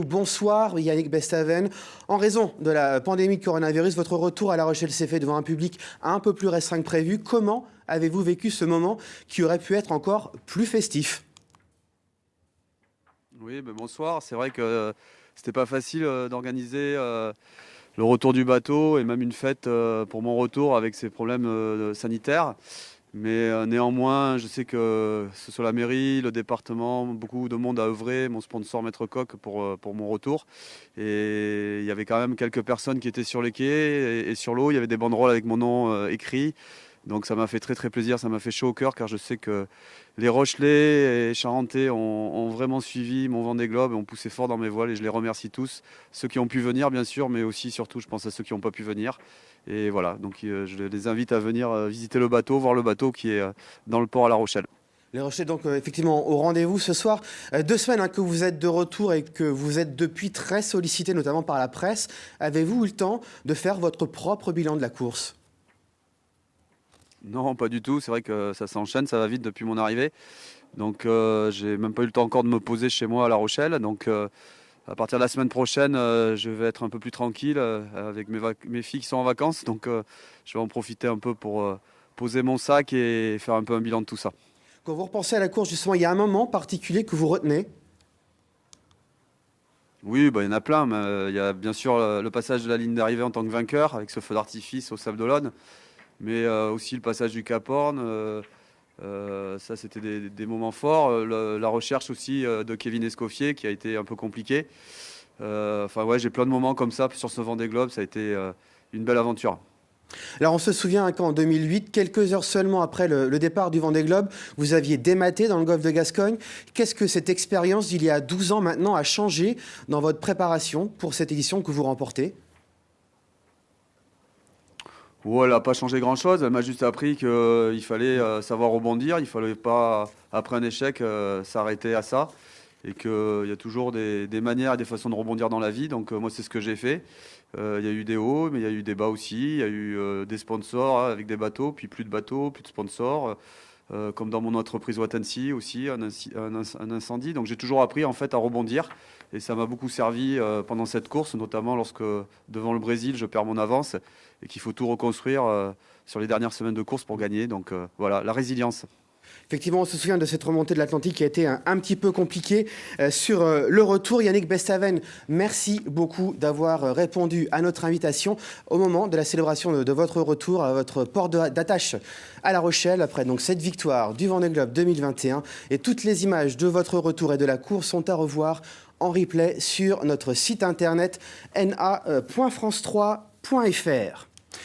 Bonsoir Yannick Bestaven. En raison de la pandémie de coronavirus, votre retour à La Rochelle s'est fait devant un public un peu plus restreint que prévu. Comment avez-vous vécu ce moment qui aurait pu être encore plus festif ? Oui, bonsoir. C'est vrai que c'était pas facile d'organiser le retour du bateau et même une fête pour mon retour avec ces problèmes sanitaires. Mais néanmoins, je sais que ce soit la mairie, le département, beaucoup de monde a œuvré, mon sponsor Maître Coq pour mon retour. Et il y avait quand même quelques personnes qui étaient sur les quais et sur l'eau. Il y avait des banderoles avec mon nom écrit. Donc ça m'a fait très très plaisir, ça m'a fait chaud au cœur car je sais que les Rochelais et Charentais ont vraiment suivi mon Vendée Globe et ont poussé fort dans mes voiles et je les remercie tous. Ceux qui ont pu venir bien sûr, mais aussi surtout je pense à ceux qui n'ont pas pu venir. Et voilà, donc je les invite à venir visiter le bateau, voir le bateau qui est dans le port à La Rochelle. Les Rochelais donc effectivement au rendez-vous ce soir. 2 semaines que vous êtes de retour et que vous êtes depuis très sollicité notamment par la presse. Avez-vous eu le temps de faire votre propre bilan de la course ? Non, pas du tout. C'est vrai que ça s'enchaîne, ça va vite depuis mon arrivée. Donc, j'ai même pas eu le temps encore de me poser chez moi à La Rochelle. Donc, à partir de la semaine prochaine, je vais être un peu plus tranquille avec mes filles qui sont en vacances. Donc, je vais en profiter un peu pour poser mon sac et faire un peu un bilan de tout ça. Quand vous repensez à la course, justement, il y a un moment particulier que vous retenez ? Oui, il y en a plein. Mais, il y a bien sûr le passage de la ligne d'arrivée en tant que vainqueur avec ce feu d'artifice au Sable d'Olonne. Mais aussi le passage du Cap Horn. Ça, c'était des moments forts. La recherche aussi de Kevin Escoffier qui a été un peu compliquée. J'ai plein de moments comme ça sur ce Vendée Globe. Ça a été une belle aventure. Alors on se souvient qu'en 2008, quelques heures seulement après le départ du Vendée Globe, vous aviez dématé dans le golfe de Gascogne. Qu'est-ce que cette expérience d'il y a 12 ans maintenant a changé dans votre préparation pour cette édition que vous remportez ? Elle n'a pas changé grand-chose. Elle m'a juste appris qu'il fallait savoir rebondir. Il ne fallait pas, après un échec, s'arrêter à ça. Et qu'il y a toujours des manières et des façons de rebondir dans la vie. Donc moi, c'est ce que j'ai fait. Il y a eu des hauts, mais il y a eu des bas aussi. Il y a eu des sponsors avec des bateaux, puis plus de bateaux, plus de sponsors. Comme dans mon entreprise Watansi aussi, un incendie. Donc j'ai toujours appris en fait à rebondir. Et ça m'a beaucoup servi pendant cette course, notamment lorsque devant le Brésil, je perds mon avance et qu'il faut tout reconstruire sur les dernières semaines de course pour gagner. Donc voilà, la résilience. Effectivement, on se souvient de cette remontée de l'Atlantique qui a été un petit peu compliquée. Sur le retour, Yannick Bestaven, merci beaucoup d'avoir répondu à notre invitation au moment de la célébration de votre retour à votre port d'attache à La Rochelle, après donc cette victoire du Vendée Globe 2021. Et toutes les images de votre retour et de la course sont à revoir en replay sur notre site internet na.france3.fr.